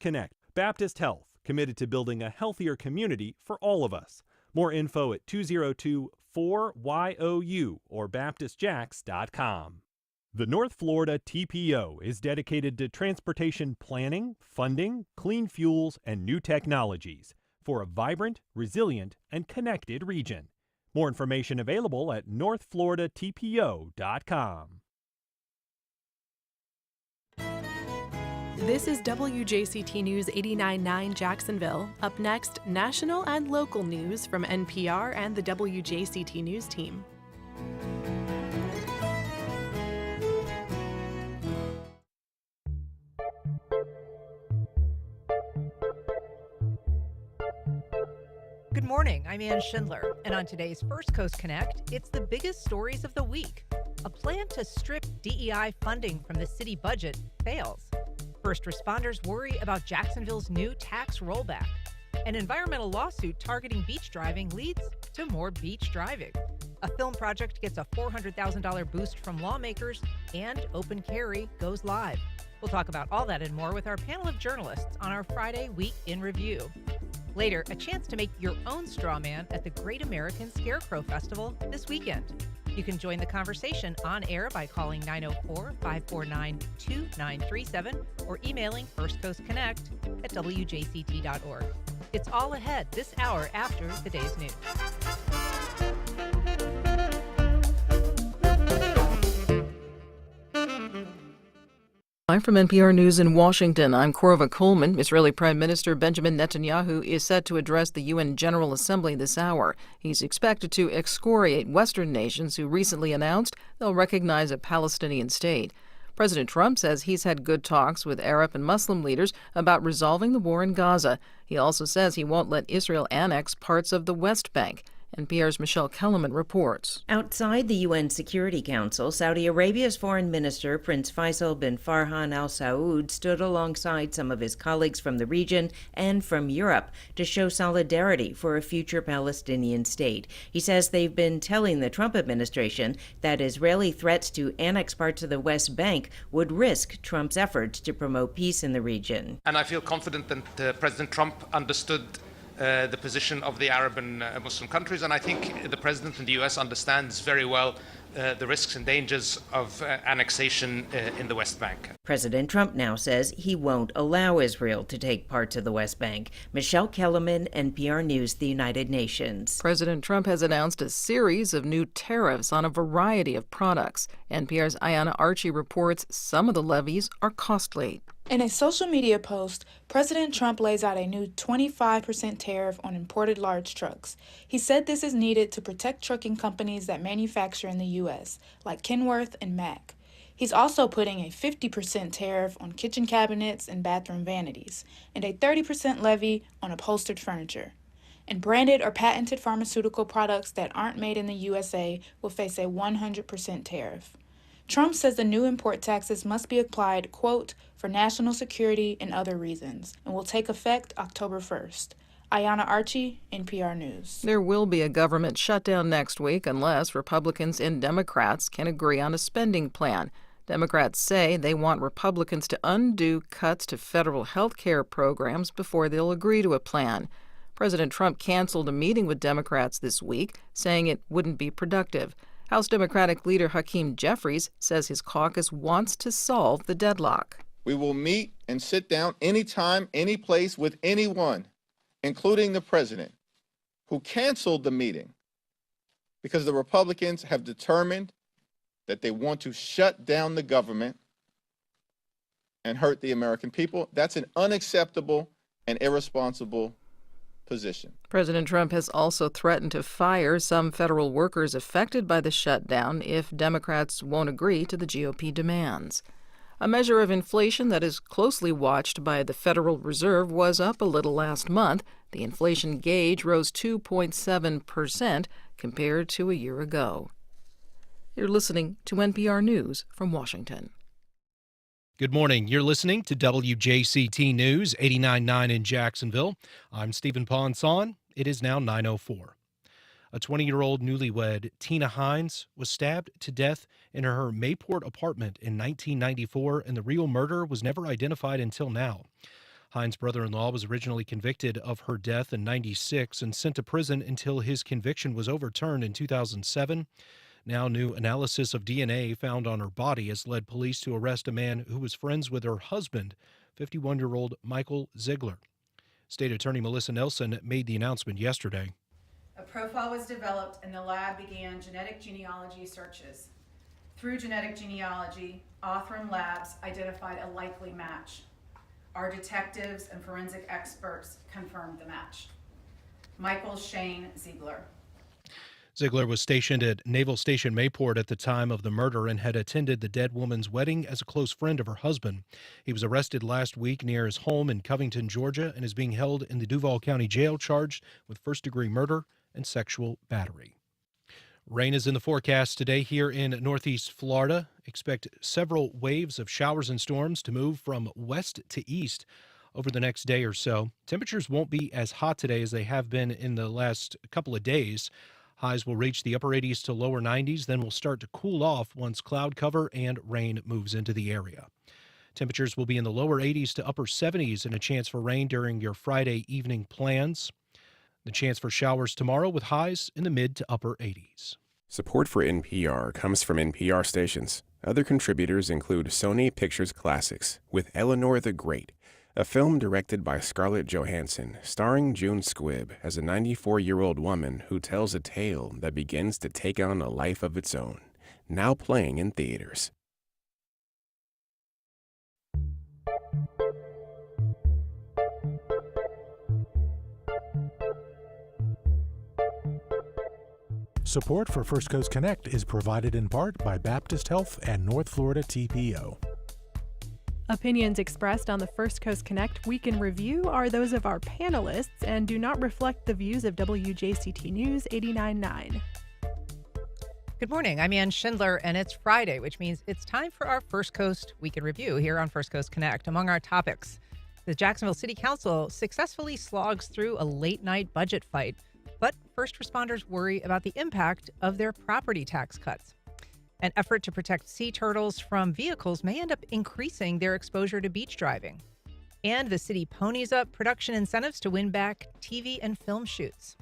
Connect. Baptist Health, committed to building a healthier community for all of us. More info at 202-4YOU or baptistjax.com. The North Florida TPO is dedicated to transportation planning, funding, clean fuels, and new technologies for a vibrant, resilient, and connected region. More information available at northfloridatpo.com. This is WJCT News 89.9 Jacksonville. Up next, national and local news from NPR and the WJCT News team. Good morning, I'm Ann Schindler, and on today's First Coast Connect, it's the biggest stories of the week. A plan to strip DEI funding from the city budget fails. First responders worry about Jacksonville's new tax rollback. An environmental lawsuit targeting beach driving leads to more beach driving. A film project gets a $400,000 boost from lawmakers, and open carry goes live. We'll talk about all that and more with our panel of journalists on our Friday Week in Review. Later, a chance to make your own straw man at the Great American Scarecrow Festival this weekend. You can join the conversation on air by calling 904-549-2937 or emailing firstcoastconnect@wjct.org. It's all ahead this hour after the day's news. Live from NPR News in Washington, I'm Korva Coleman. Israeli Prime Minister Benjamin Netanyahu is set to address the UN General Assembly this hour. He's expected to excoriate Western nations who recently announced they'll recognize a Palestinian state. President Trump says he's had good talks with Arab and Muslim leaders about resolving the war in Gaza. He also says he won't let Israel annex parts of the West Bank. NPR's Michelle Kellerman reports. Outside the UN Security Council, Saudi Arabia's foreign minister, Prince Faisal bin Farhan Al Saud, stood alongside some of his colleagues from the region and from Europe to show solidarity for a future Palestinian state. He says they've been telling the Trump administration that Israeli threats to annex parts of the West Bank would risk Trump's efforts to promote peace in the region. And I feel confident that President Trump understood the position of the Arab and Muslim countries, and I think the President in the U.S. understands very well the risks and dangers of annexation in the West Bank. President Trump now says he won't allow Israel to take parts of the West Bank. Michelle Kellerman, NPR News, the United Nations. President Trump has announced a series of new tariffs on a variety of products. NPR's Ayanna Archie reports some of the levies are costly. In a social media post, President Trump lays out a new 25% tariff on imported large trucks. He said this is needed to protect trucking companies that manufacture in the U.S., like Kenworth and Mack. He's also putting a 50% tariff on kitchen cabinets and bathroom vanities, and a 30% levy on upholstered furniture. And branded or patented pharmaceutical products that aren't made in the USA will face a 100% tariff. Trump says the new import taxes must be applied, quote, for national security and other reasons, and will take effect October 1st. Ayanna Archie, NPR News. There will be a government shutdown next week unless Republicans and Democrats can agree on a spending plan. Democrats say they want Republicans to undo cuts to federal health care programs before they'll agree to a plan. President Trump canceled a meeting with Democrats this week, saying it wouldn't be productive. House Democratic leader Hakeem Jeffries says his caucus wants to solve the deadlock. We will meet and sit down anytime, any place with anyone, including the president, who canceled the meeting because the Republicans have determined that they want to shut down the government and hurt the American people. That's an unacceptable and irresponsible position. President Trump has also threatened to fire some federal workers affected by the shutdown if Democrats won't agree to the GOP demands. A measure of inflation that is closely watched by the Federal Reserve was up a little last month. The inflation gauge rose 2.7% compared to a year ago. You're listening to NPR News from Washington. Good morning. You're listening to WJCT News 89.9 in Jacksonville. I'm Stephen Ponson. It is now 9:04. A 20-year-old newlywed, Tina Hines, was stabbed to death in her Mayport apartment in 1994, and the real murder was never identified until now. Hines' brother-in-law was originally convicted of her death in '96 and sent to prison until his conviction was overturned in 2007. Now, new analysis of DNA found on her body has led police to arrest a man who was friends with her husband, 51-year-old Michael Ziegler. State Attorney Melissa Nelson made the announcement yesterday. A profile was developed and the lab began genetic genealogy searches. Through genetic genealogy, Othram Labs identified a likely match. Our detectives and forensic experts confirmed the match. Michael Shane Ziegler. Ziegler was stationed at Naval Station Mayport at the time of the murder and had attended the dead woman's wedding as a close friend of her husband. He was arrested last week near his home in Covington, Georgia, and is being held in the Duval County Jail charged with first-degree murder and sexual battery. Rain is in the forecast today here in northeast Florida. Expect several waves of showers and storms to move from west to east over the next day or so. Temperatures won't be as hot today as they have been in the last couple of days. Highs will reach the upper 80s to lower 90s, then will start to cool off once cloud cover and rain moves into the area. Temperatures will be in the lower 80s to upper 70s and a chance for rain during your Friday evening plans. The chance for showers tomorrow with highs in the mid to upper 80s. Support for NPR comes from NPR stations. Other contributors include Sony Pictures Classics with Eleanor the Great, a film directed by Scarlett Johansson, starring June Squibb as a 94-year-old woman who tells a tale that begins to take on a life of its own. Now playing in theaters. Support for First Coast Connect is provided in part by Baptist Health and North Florida TPO. Opinions expressed on the First Coast Connect Week in Review are those of our panelists and do not reflect the views of WJCT News 89.9. Good morning. I'm Ann Schindler, and it's Friday, which means it's time for our First Coast Week in Review here on First Coast Connect. Among our topics, the Jacksonville City Council successfully slogs through a late-night budget fight, but first responders worry about the impact of their property tax cuts. An effort to protect sea turtles from vehicles may end up increasing their exposure to beach driving. And the city ponies up production incentives to win back TV and film shoots.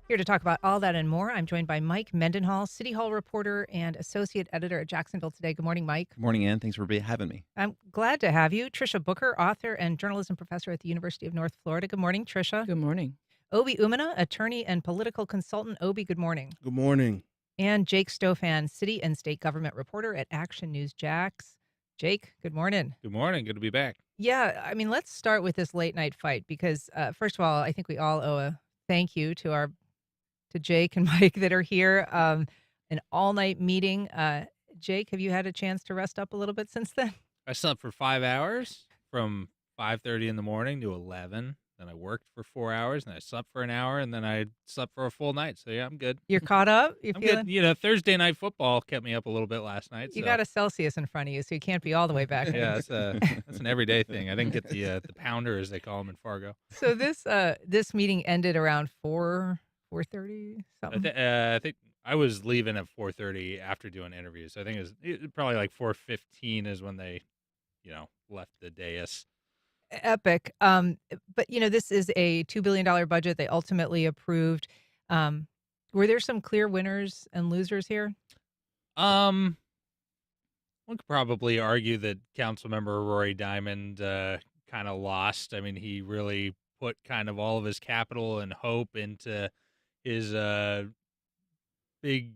Here to talk about all that and more, I'm joined by Mike Mendenhall, City Hall reporter and associate editor at Jacksonville Today. Good morning, Mike. Good morning, Ann. Thanks for having me. I'm glad to have you. Tricia Booker, author and journalism professor at the University of North Florida. Good morning, Tricia. Good morning. Obi Umunna, attorney and political consultant. Obi, good morning. Good morning. And Jake Stofan, city and state government reporter at Action News Jax. Jake, good morning. Good morning. Good to be back. Yeah, I mean, let's start with this late night fight because, first of all, I think we all owe a thank you to Jake and Mike that are here. An all-night meeting. Jake, have you had a chance to rest up a little bit since then? I slept for 5 hours from 5:30 in the morning to 11. Then I worked for 4 hours, and I slept for an hour, and then I slept for a full night. So, yeah, I'm good. You're caught up? I'm good. You know, Thursday night football kept me up a little bit last night. You got a Celsius in front of you, so you can't be all the way back. Yeah, that's an everyday thing. I didn't get the pounder, as they call them in Fargo. So this meeting ended around 4:30 something? I think I was leaving at 4:30 after doing interviews. So I think it was probably like 4:15 is when they, left the dais. Epic. But, this is a $2 billion budget they ultimately approved. Were there some clear winners and losers here? One could probably argue that Councilmember Rory Diamond kind of lost. I mean, he really put kind of all of his capital and hope into his big,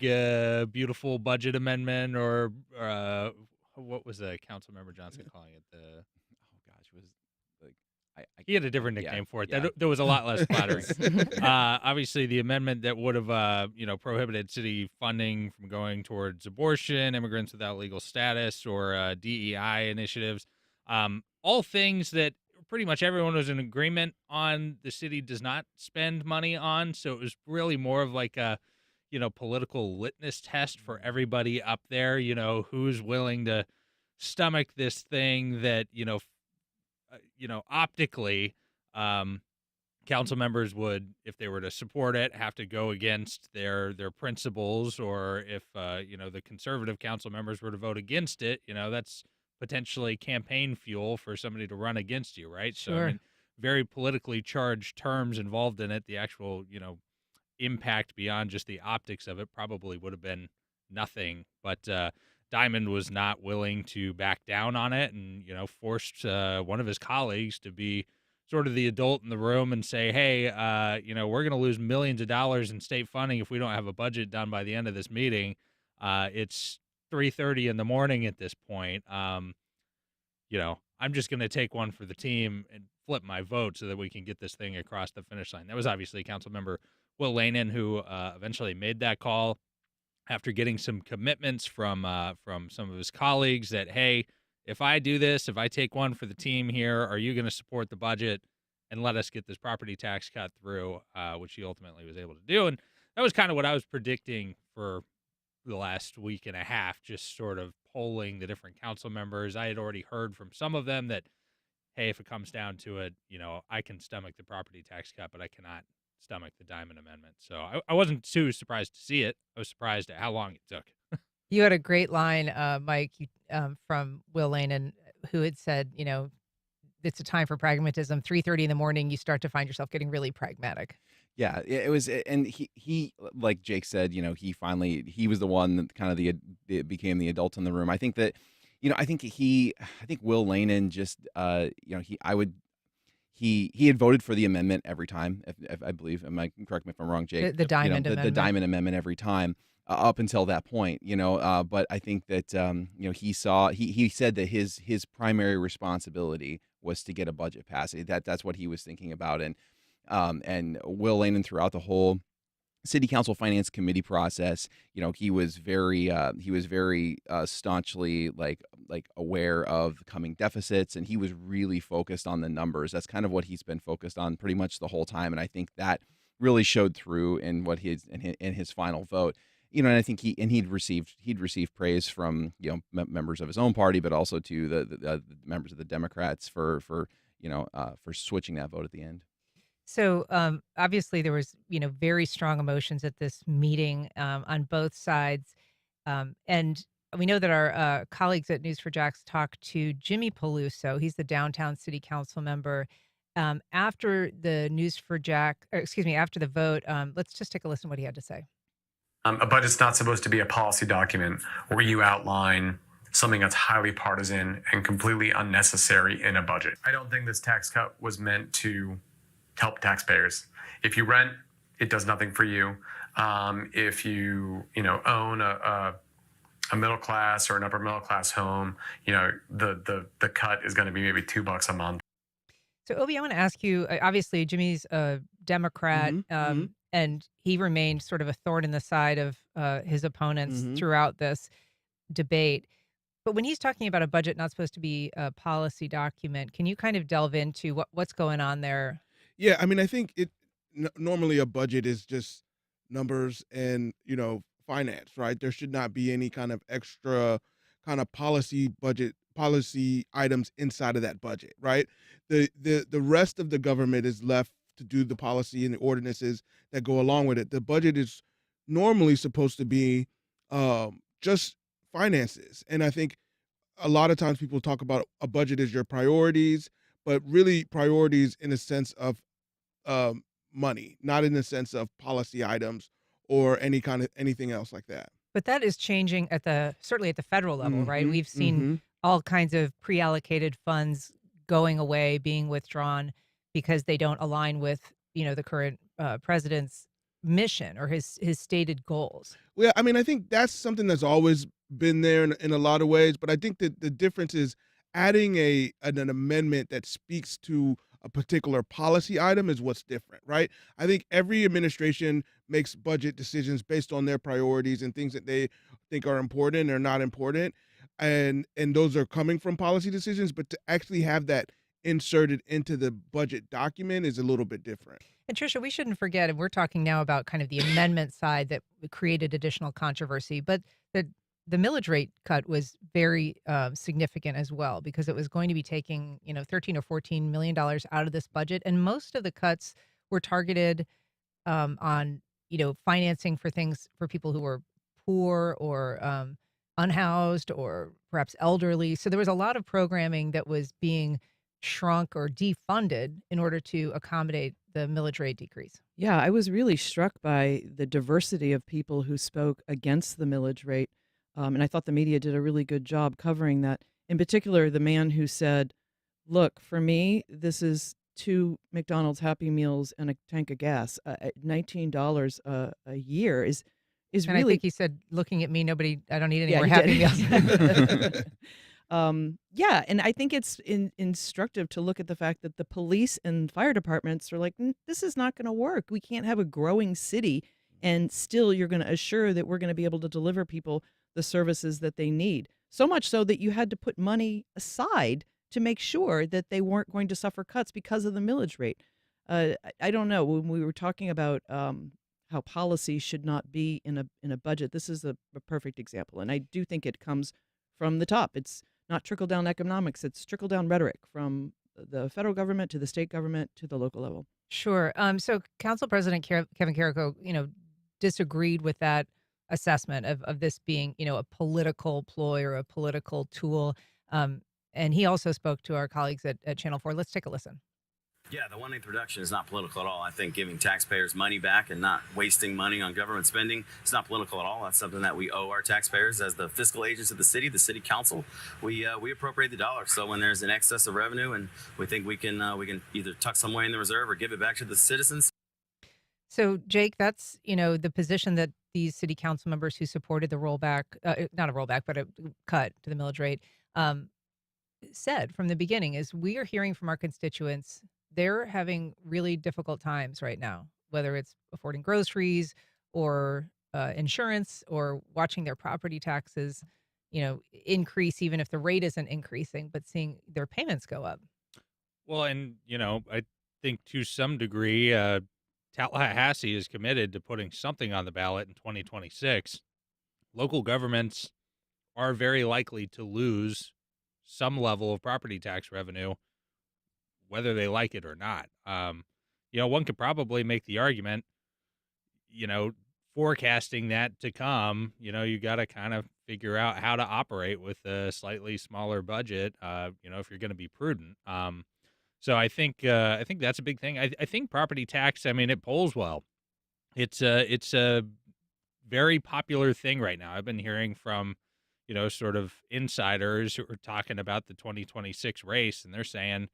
beautiful budget amendment, or what was Councilmember Johnson calling it? He had a different nickname for it. Yeah. That was a lot less flattering. Obviously, the amendment that would have, prohibited city funding from going towards abortion, immigrants without legal status, or DEI initiatives, all things that pretty much everyone was in agreement on. The city does not spend money on, so it was really more of like a, political litmus test for everybody up there. Who's willing to stomach this thing that optically, council members would, if they were to support it, have to go against their principles, or if the conservative council members were to vote against it, that's potentially campaign fuel for somebody to run against you, right? So, I Sure. mean, very politically charged terms involved in it. The actual, impact beyond just the optics of it probably would have been nothing. But Diamond was not willing to back down on it, and forced one of his colleagues to be sort of the adult in the room and say, "Hey, we're going to lose millions of dollars in state funding if we don't have a budget done by the end of this meeting. It's 3:30 in the morning at this point. I'm just going to take one for the team and flip my vote so that we can get this thing across the finish line." That was obviously Councilmember Will Lanen, who eventually made that call after getting some commitments from some of his colleagues that, hey, if I do this, if I take one for the team here, are you going to support the budget and let us get this property tax cut through, which he ultimately was able to do. And that was kind of what I was predicting for the last week and a half, just sort of polling the different council members. I had already heard from some of them that, hey, if it comes down to it, I can stomach the property tax cut, but I cannot stomach the Diamond Amendment. So I wasn't too surprised to see it. I was surprised at how long it took. You had a great line, Mike, from Will Lanen, who had said, it's a time for pragmatism. 3:30 in the morning, you start to find yourself getting really pragmatic. Yeah, it was, and he like Jake said, he was the one that kind of it became the adult in the room. I think that, I think Will Lanen just, he had voted for the amendment every time. If I believe, correct me if I'm wrong, Jake. The Diamond Amendment. The Diamond Amendment every time. Up until that point, but I think that he said that his primary responsibility was to get a budget passed. That's what he was thinking about, and Will Lanen throughout the whole City Council Finance Committee process, he was very staunchly like aware of the coming deficits, and he was really focused on the numbers. That's kind of what he's been focused on pretty much the whole time, and I think that really showed through in what in his final vote. And I think he'd received praise from members of his own party, but also to the members of the Democrats for switching that vote at the end. So obviously there was very strong emotions at this meeting on both sides, and we know that our colleagues at News4Jax talked to Jimmy Peluso. He's the downtown city council member. After the after the vote, let's just take a listen to what he had to say. A budget's not supposed to be a policy document where you outline something that's highly partisan and completely unnecessary in a budget. I don't think this tax cut was meant to help taxpayers. If you rent, it does nothing for you. If you own a middle class or an upper middle class home, the cut is going to be maybe $2 a month. So Obi, I want to ask you. Obviously, Jimmy's a Democrat. And he remained sort of a thorn in the side of his opponents throughout this debate. But when he's talking about a budget not supposed to be a policy document, can you kind of delve into what's going on there? Yeah, I mean, I think normally a budget is just numbers and, finance, right? There should not be any kind of extra kind of policy items inside of that budget, right? The rest of the government is left to do the policy and the ordinances that go along with it. The budget is normally supposed to be just finances. And I think a lot of times people talk about a budget as your priorities, but really priorities in a sense of money, not in the sense of policy items or anything else like that. But that is changing certainly at the federal level, right? We've seen all kinds of pre-allocated funds going away, being withdrawn because they don't align with, the current president's mission or his stated goals. Well, I mean, I think that's something that's always been there in a lot of ways, but I think that the difference is adding an amendment that speaks to a particular policy item is what's different, right? I think every administration makes budget decisions based on their priorities and things that they think are important or not important, and those are coming from policy decisions, but to actually have that inserted into the budget document is a little bit different. And Tricia, we shouldn't forget, and we're talking now about kind of the amendment side that created additional controversy, but the millage rate cut was very significant as well, because it was going to be taking, $13 or $14 million out of this budget. And most of the cuts were targeted on, financing for things for people who were poor or unhoused or perhaps elderly. So there was a lot of programming that was being shrunk or defunded in order to accommodate the millage rate decrease. Yeah, I was really struck by the diversity of people who spoke against the millage rate. And I thought the media did a really good job covering that. In particular, the man who said, look, for me, this is 2 McDonald's Happy Meals and a tank of gas. $19 a year is And really. I think he said, looking at me, I don't need any Yeah, more he Happy did. Meals. Yeah, and I think it's instructive to look at the fact that the police and fire departments are like, this is not going to work. We can't have a growing city, and still you're going to assure that we're going to be able to deliver people the services that they need. So much so that you had to put money aside to make sure that they weren't going to suffer cuts because of the millage rate. I don't know, when we were talking about how policy should not be in a budget, this is a perfect example, and I do think it comes from the top. It's not trickle-down economics. It's trickle-down rhetoric from the federal government to the state government to the local level. Sure. So Council President Kevin Carrico, disagreed with that assessment of this being, a political ploy or a political tool. And he also spoke to our colleagues at Channel 4. Let's take a listen. Yeah, the 1/8 reduction is not political at all. I think giving taxpayers money back and not wasting money on government spending is not political at all. That's something that we owe our taxpayers as the fiscal agents of the city council. We appropriate the dollars. So when there's an excess of revenue and we think we can either tuck some away in the reserve or give it back to the citizens. So, Jake, that's, the position that these city council members who supported the rollback, not a rollback, but a cut to the millage rate, said from the beginning is we are hearing from our constituents. They're having really difficult times right now, whether it's affording groceries or insurance or watching their property taxes, increase, even if the rate isn't increasing, but seeing their payments go up. Well, and, I think to some degree, Tallahassee is committed to putting something on the ballot in 2026. Local governments are very likely to lose some level of property tax revenue, whether they like it or not. One could probably make the argument, forecasting that to come, you got to kind of figure out how to operate with a slightly smaller budget, if you're going to be prudent. So I think that's a big thing. I think property tax, it polls well. It's a very popular thing right now. I've been hearing from, sort of insiders who are talking about the 2026 race, and they're saying,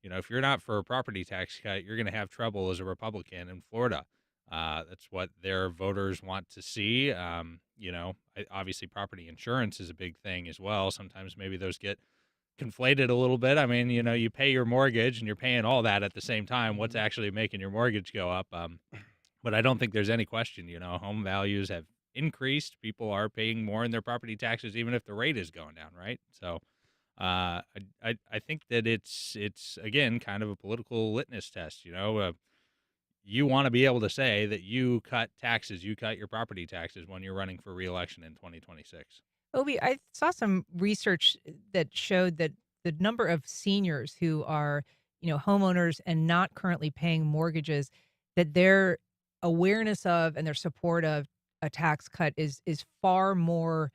if you're not for a property tax cut, you're going to have trouble as a Republican in Florida. That's what their voters want to see. Obviously property insurance is a big thing as well. Sometimes maybe those get conflated a little bit. You pay your mortgage and you're paying all that at the same time. What's actually making your mortgage go up? But I don't think there's any question, home values have increased. People are paying more in their property taxes, even if the rate is going down, right? So I think that it's again kind of a political litmus test. You want to be able to say that you cut taxes, you cut your property taxes when you're running for re-election in 2026. Obi, I saw some research that showed that the number of seniors who are, homeowners and not currently paying mortgages, that their awareness of and their support of a tax cut is far more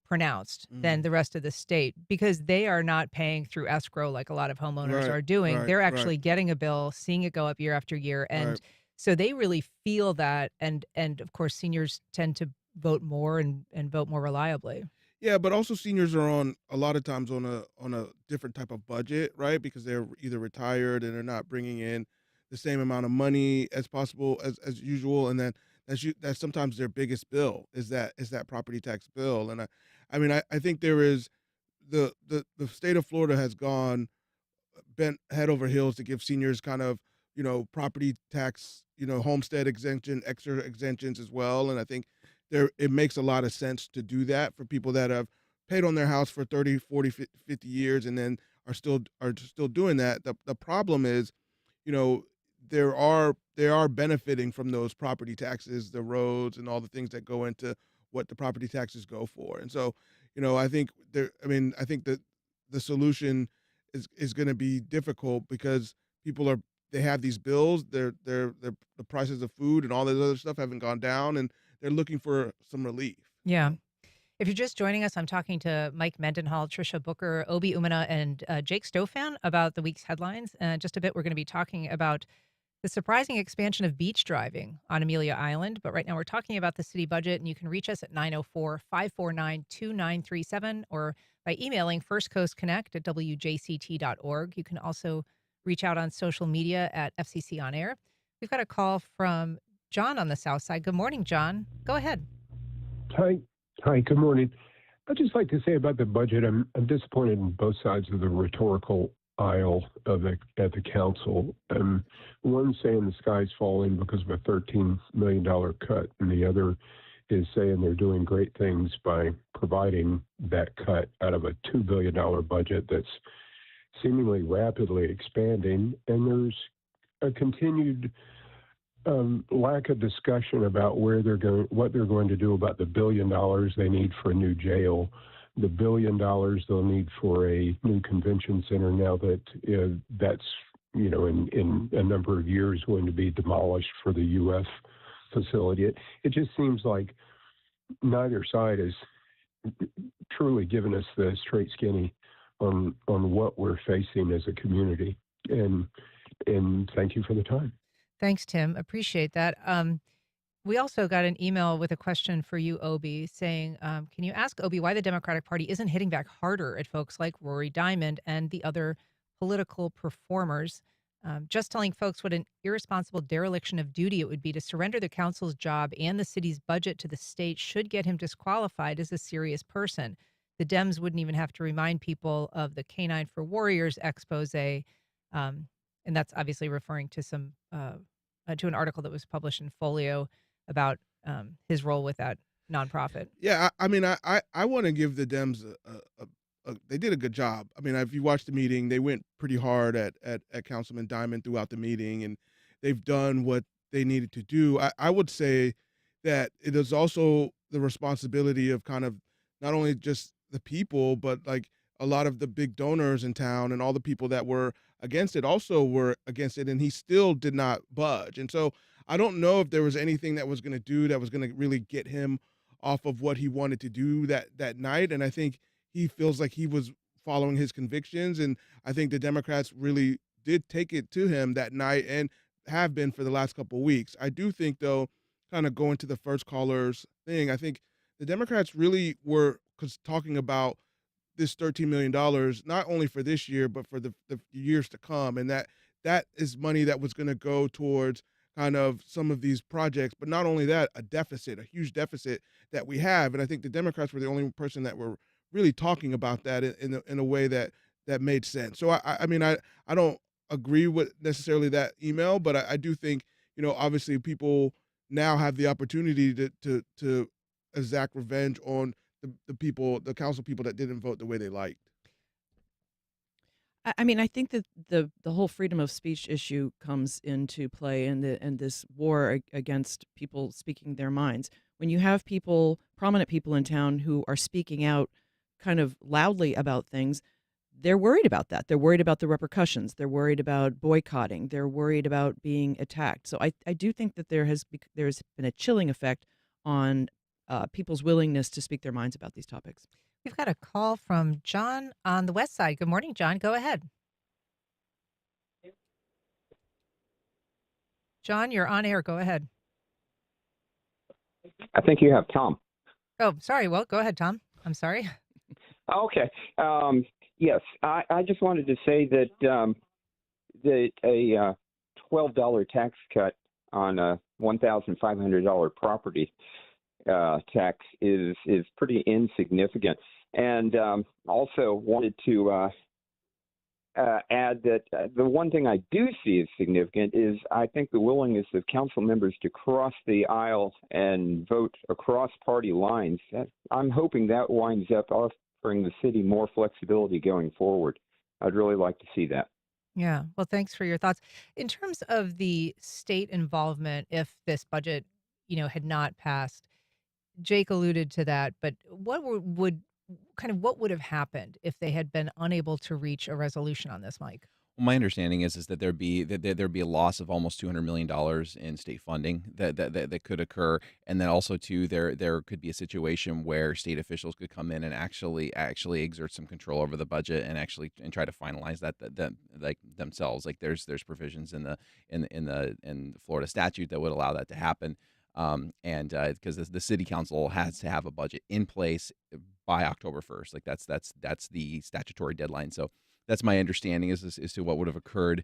pronounced than the rest of the state, because they are not paying through escrow like a lot of homeowners are doing. They're actually getting a bill, seeing it go up year after year. And so they really feel that. And of course, seniors tend to vote more and vote more reliably. Yeah, but also seniors are a lot of times on a different type of budget, right? Because they're either retired and they're not bringing in the same amount of money as possible as usual, and then that's sometimes their biggest bill is that property tax bill. And I think there is the state of Florida has bent head over heels to give seniors kind of property tax, homestead exemption, extra exemptions as well, and I think it makes a lot of sense to do that for people that have paid on their house for 30, 40, 50 years and then are still doing that. The problem is, they are benefiting from those property taxes, the roads and all the things that go into what the property taxes go for. And so, I think that the solution is going to be difficult because people they have these bills, the prices of food and all this other stuff haven't gone down, and they're looking for some relief. Yeah. If you're just joining us, I'm talking to Mike Mendenhall, Tricia Booker, Obi Umunna, and Jake Stofan about the week's headlines. Just a bit, we're going to be talking about the surprising expansion of beach driving on Amelia Island. But right now, we're talking about the city budget, and you can reach us at 904-549-2937 or by emailing firstcoastconnect@wjct.org. You can also reach out on social media at FCC On Air. We've got a call from John on the South Side. Good morning, John. Go ahead. Hi, good morning. I'd just like to say about the budget, I'm disappointed in both sides of the rhetorical aisle at the council. One saying the sky's falling because of a $13 million cut, and the other is saying they're doing great things by providing that cut out of a $2 billion budget that's seemingly rapidly expanding. And there's a continued lack of discussion about what they're going to do about the $1 billion they need for a new jail, the $1 billion they'll need for a new convention center now that that's in a number of years going to be demolished for the U.S. facility. It just seems like neither side has truly given us the straight skinny on what we're facing as a community. And thank you for the time. Thanks, Tim. Appreciate that. We also got an email with a question for you, Obi, saying, can you ask Obi why the Democratic Party isn't hitting back harder at folks like Rory Diamond and the other political performers? Just telling folks what an irresponsible dereliction of duty it would be to surrender the council's job and the city's budget to the state should get him disqualified as a serious person. The Dems wouldn't even have to remind people of the Canine for Warriors expose. And that's obviously referring to to an article that was published in Folio about his role with that nonprofit. Yeah, I mean, I want to give the Dems they did a good job. I mean, if you watch the meeting, they went pretty hard at Councilman Diamond throughout the meeting, and they've done what they needed to do. I would say that it is also the responsibility of kind of not only just the people, but like a lot of the big donors in town and all the people that were against it also were against it, and he still did not budge. And so I don't know if there was anything that was going to really get him off of what he wanted to do that night. And I think he feels like he was following his convictions, and I think the Democrats really did take it to him that night and have been for the last couple of weeks. I do think, though, kind of going to the first caller's thing, I think the Democrats really were talking about this $13 million, not only for this year, but for the years to come. And that is money that was going to go towards kind of some of these projects. But not only that, a huge deficit that we have. And I think the Democrats were the only person that were really talking about that in a way that made sense. So, I mean, I don't agree with necessarily that email, but I do think, obviously people now have the opportunity to exact revenge on the council people that didn't vote the way they liked. I mean, I think that the whole freedom of speech issue comes into play in this war against people speaking their minds. When you have prominent people in town who are speaking out kind of loudly about things, they're worried about that. They're worried about the repercussions. They're worried about boycotting. They're worried about being attacked. So I do think that there's been a chilling effect on people's willingness to speak their minds about these topics. We've got a call from John on the West Side. Good morning, John. Go ahead. John, you're on air. Go ahead. I think you have Tom. Oh, sorry. Well, go ahead, Tom. I'm sorry. Okay. Yes, I just wanted to say that a $12 tax cut on a $1,500 property tax is pretty insignificant. And also wanted to add that the one thing I do see as significant is I think the willingness of council members to cross the aisle and vote across party lines. I'm hoping that winds up offering the city more flexibility going forward. I'd really like to see that. Yeah. Well, thanks for your thoughts. In terms of the state involvement, if this budget, had not passed, Jake alluded to that, but what would have happened if they had been unable to reach a resolution on this, Mike? Well, my understanding is that there'd be a loss of almost $200 million in state funding that could occur, and then also too there could be a situation where state officials could come in and actually exert some control over the budget and try to finalize that like themselves. Like there's provisions in the Florida statute that would allow that to happen, and because the city council has to have a budget in place by October 1st. Like that's the statutory deadline. So that's my understanding as to what would have occurred.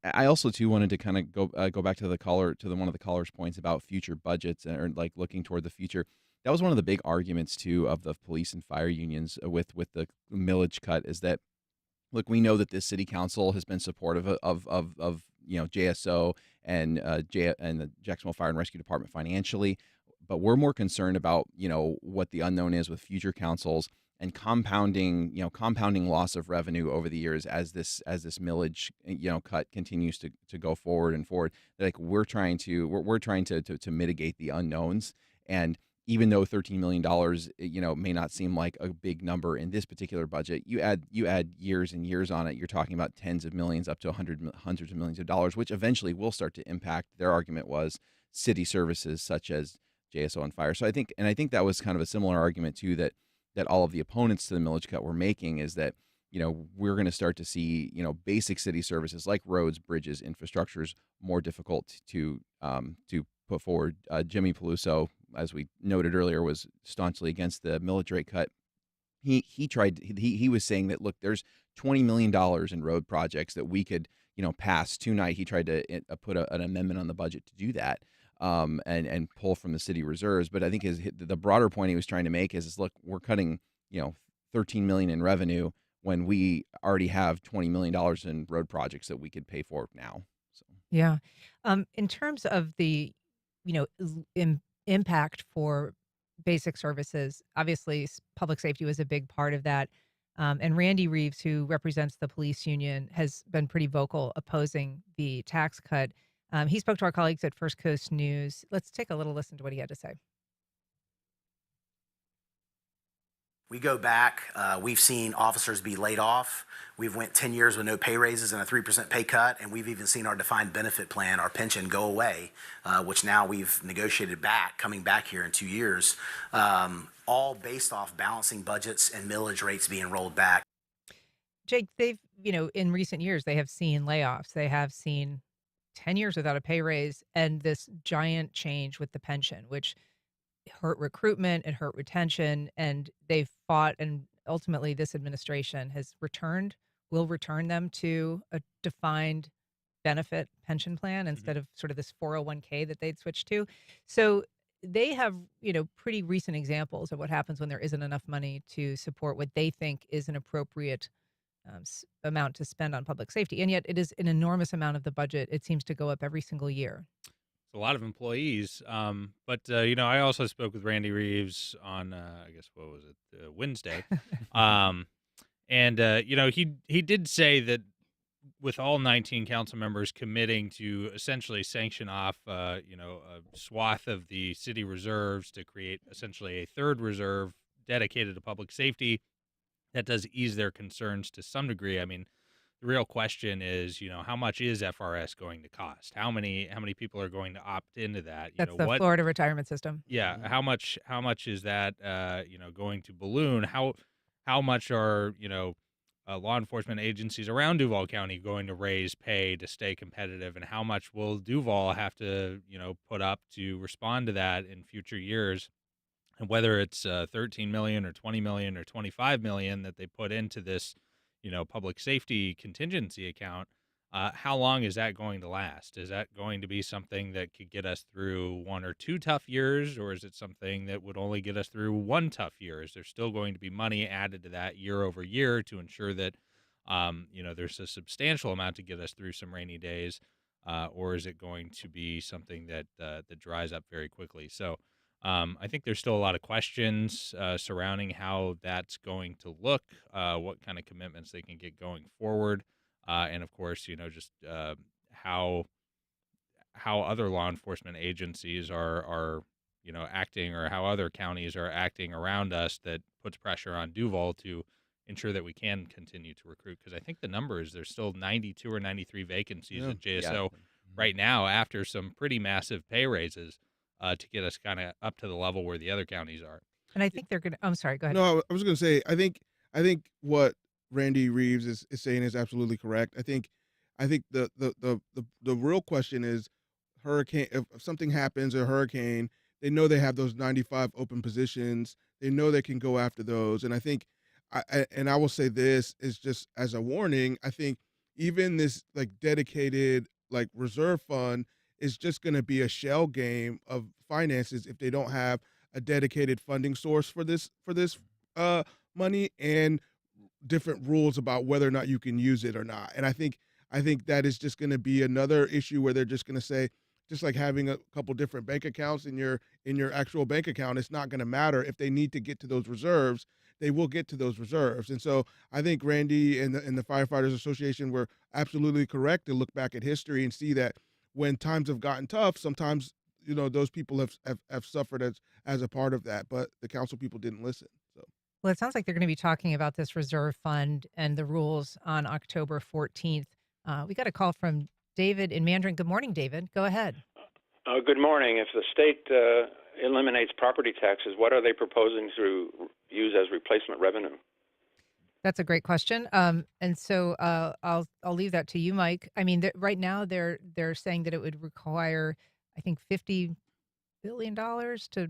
I also too wanted to kind of go back to one of the caller's points about future budgets or like looking toward the future. That was one of the big arguments too of the police and fire unions with the millage cut, is that, look, we know that this city council has been supportive of JSO and the Jacksonville Fire and Rescue Department financially, but we're more concerned about what the unknown is with future councils and compounding loss of revenue over the years as this millage cut continues to go forward and forward. Like we're trying to mitigate the unknowns, and even though $13 million may not seem like a big number in this particular budget, you add years and years on it, you're talking about tens of millions up to hundreds of millions of dollars, which eventually will start to impact, their argument was, city services such as JSO and fire. So I think that was kind of a similar argument too that all of the opponents to the millage cut were making, is that we're going to start to see basic city services like roads, bridges, infrastructures more difficult to put forward. Jimmy Peluso, as we noted earlier, was staunchly against the millage rate cut. He was saying that, look, there's $20 million in road projects that we could pass tonight. He tried to put an amendment on the budget to do that. And pull from the city reserves. But I think the broader point he was trying to make is look, we're cutting, $13 million in revenue when we already have $20 million in road projects that we could pay for now. So. Yeah. In terms of the, impact for basic services, obviously public safety was a big part of that. And Randy Reeves, who represents the police union, has been pretty vocal opposing the tax cut. He spoke to our colleagues at First Coast News. Let's take a little listen to what he had to say. We go back, we've seen officers be laid off. We've went 10 years with no pay raises and a 3% pay cut, and we've even seen our defined benefit plan, our pension, go away, which now we've negotiated back, coming back here in 2 years, all based off balancing budgets and millage rates being rolled back. Jake, they've, in recent years, they have seen layoffs. They have seen 10 years without a pay raise and this giant change with the pension, which hurt recruitment and hurt retention. And they've fought, and ultimately this administration will return them to a defined benefit pension plan instead of sort of this 401k that they'd switched to. So they have, pretty recent examples of what happens when there isn't enough money to support what they think is an appropriate amount to spend on public safety. And yet it is an enormous amount of the budget. It seems to go up every single year. It's a lot of employees. But I also spoke with Randy Reeves on, I guess, what was it, Wednesday. He did say that with all 19 council members committing to essentially sanction off, a swath of the city reserves to create essentially a third reserve dedicated to public safety, that does ease their concerns to some degree. I mean, the real question is, how much is FRS going to cost? How many people are going to opt into that? That's the Florida retirement system. Yeah. How much is that, going to balloon? How much are, law enforcement agencies around Duval County going to raise pay to stay competitive? And how much will Duval have to, put up to respond to that in future years? And whether it's 13 million or 20 million or 25 million that they put into this, public safety contingency account, how long is that going to last? Is that going to be something that could get us through 1 or 2 tough years, or is it something that would only get us through 1 tough year? Is there still going to be money added to that year over year to ensure that, there's a substantial amount to get us through some rainy days, or is it going to be something that dries up very quickly? So I think there's still a lot of questions surrounding how that's going to look, what kind of commitments they can get going forward, and of course, just how other law enforcement agencies are acting, or how other counties are acting around us that puts pressure on Duval to ensure that we can continue to recruit. Because I think the number is there's still 92 or 93 vacancies at JSO right now after some pretty massive pay raises to get us kind of up to the level where the other counties are. And I think they're going to, I'm sorry, go ahead. No, I was going to say, I think what Randy Reeves is saying is absolutely correct. I think the real question is hurricane. If something happens, a hurricane, they know they have those 95 open positions. They know they can go after those. And I think, I will say this is just as a warning. I think even this like dedicated like reserve fund is just going to be a shell game of finances if they don't have a dedicated funding source for this money and different rules about whether or not you can use it or not. And I think that is just going to be another issue where they're just going to say, just like having a couple different bank accounts in your actual bank account, it's not going to matter. If they need to get to those reserves, they will get to those reserves. And so I think Randy and the Firefighters Association were absolutely correct to look back at history and see that when times have gotten tough, sometimes those people have suffered as a part of that, but the council people didn't listen. So. Well, it sounds like they're going to be talking about this reserve fund and the rules on October 14th. We got a call from David in Mandarin. Good morning, David. Go ahead. Good morning. If the state eliminates property taxes, what are they proposing to use as replacement revenue? That's a great question. And so I'll leave that to you, Mike. I mean, right now they're saying that it would require, I think, $50 billion to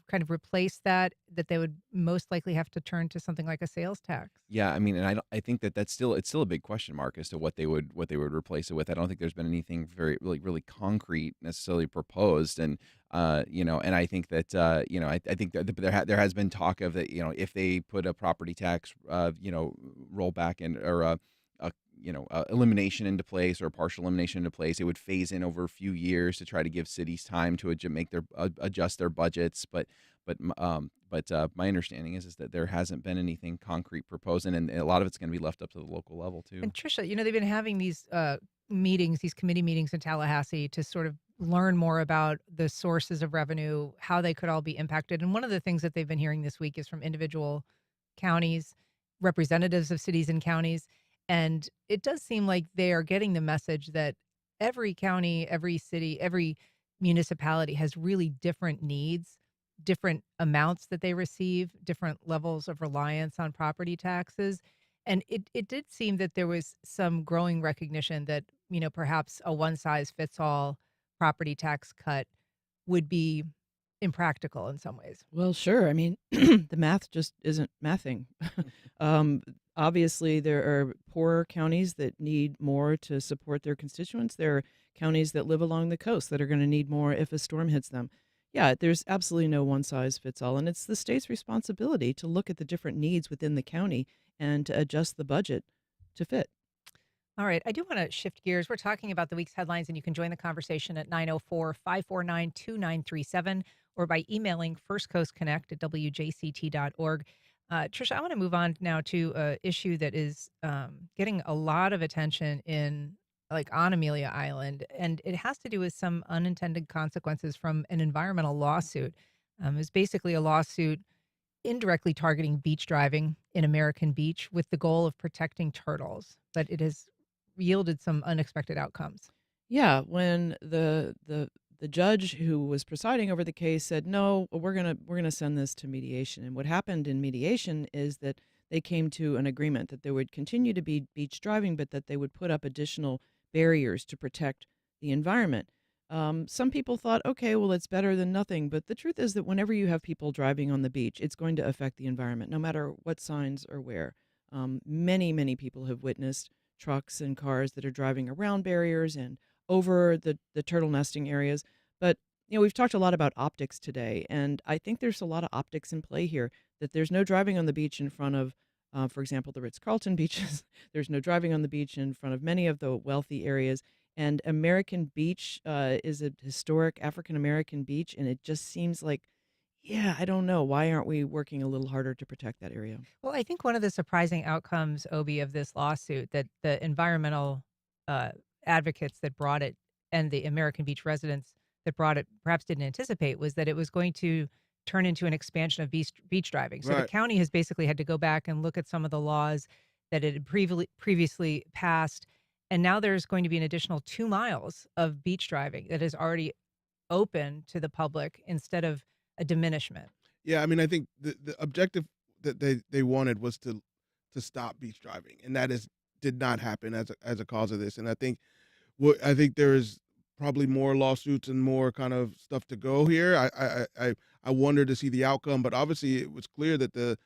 kind of replace that they would most likely have to turn to something like a sales tax. Yeah, I mean, and I think it's still a big question mark as to what they would replace it with. I don't think there's been anything really concrete necessarily proposed, and and I think that I think that there has been talk of that, if they put a property tax rollback or elimination into place or partial elimination into place, it would phase in over a few years to try to give cities time to adjust their budgets. But my understanding is that there hasn't been anything concrete proposed, and a lot of it's going to be left up to the local level too. And Tricia, they've been having these meetings, these committee meetings in Tallahassee to sort of learn more about the sources of revenue, how they could all be impacted. And one of the things that they've been hearing this week is from individual counties, representatives of cities and counties. And it does seem like they are getting the message that every county, every city, every municipality has really different needs, different amounts that they receive, different levels of reliance on property taxes. And it did seem that there was some growing recognition that, perhaps a one-size-fits-all property tax cut would be impractical in some ways. Well, sure. I mean, the math just isn't mathing. Obviously, there are poorer counties that need more to support their constituents. There are counties that live along the coast that are going to need more if a storm hits them. Yeah, there's absolutely no one size fits all. And it's the state's responsibility to look at the different needs within the county and to adjust the budget to fit. All right. I do want to shift gears. We're talking about the week's headlines, and you can join the conversation at 904-549-2937 or by emailing firstcoastconnect@wjct.org. Tricia, I want to move on now to an issue that is getting a lot of attention on Amelia Island, and it has to do with some unintended consequences from an environmental lawsuit. It was basically a lawsuit indirectly targeting beach driving in American Beach with the goal of protecting turtles, but it has yielded some unexpected outcomes. Yeah, when the judge who was presiding over the case said, no, we're gonna send this to mediation. And what happened in mediation is that they came to an agreement that there would continue to be beach driving, but that they would put up additional barriers to protect the environment. Some people thought, okay, well, it's better than nothing. But the truth is that whenever you have people driving on the beach, it's going to affect the environment, no matter what signs are where. Many people have witnessed trucks and cars that are driving around barriers and over the turtle nesting areas. But, we've talked a lot about optics today, and I think there's a lot of optics in play here, that there's no driving on the beach in front of, for example, the Ritz-Carlton beaches. There's no driving on the beach in front of many of the wealthy areas. And American Beach is a historic African-American beach, and it just seems like, I don't know. Why aren't we working a little harder to protect that area? Well, I think one of the surprising outcomes, Obi, of this lawsuit that the environmental advocates that brought it and the American Beach residents that brought it perhaps didn't anticipate was that it was going to turn into an expansion of beach driving. So the Right. county has basically had to go back and look at some of the laws that it had previously passed. And now there's going to be an additional 2 miles of beach driving that is already open to the public instead of a diminishment. Yeah, I mean, I think the objective that they wanted was to stop beach driving, and that is did not happen as a cause of this. And I think there is probably more lawsuits and more kind of stuff to go here. I wonder to see the outcome, but obviously it was clear that the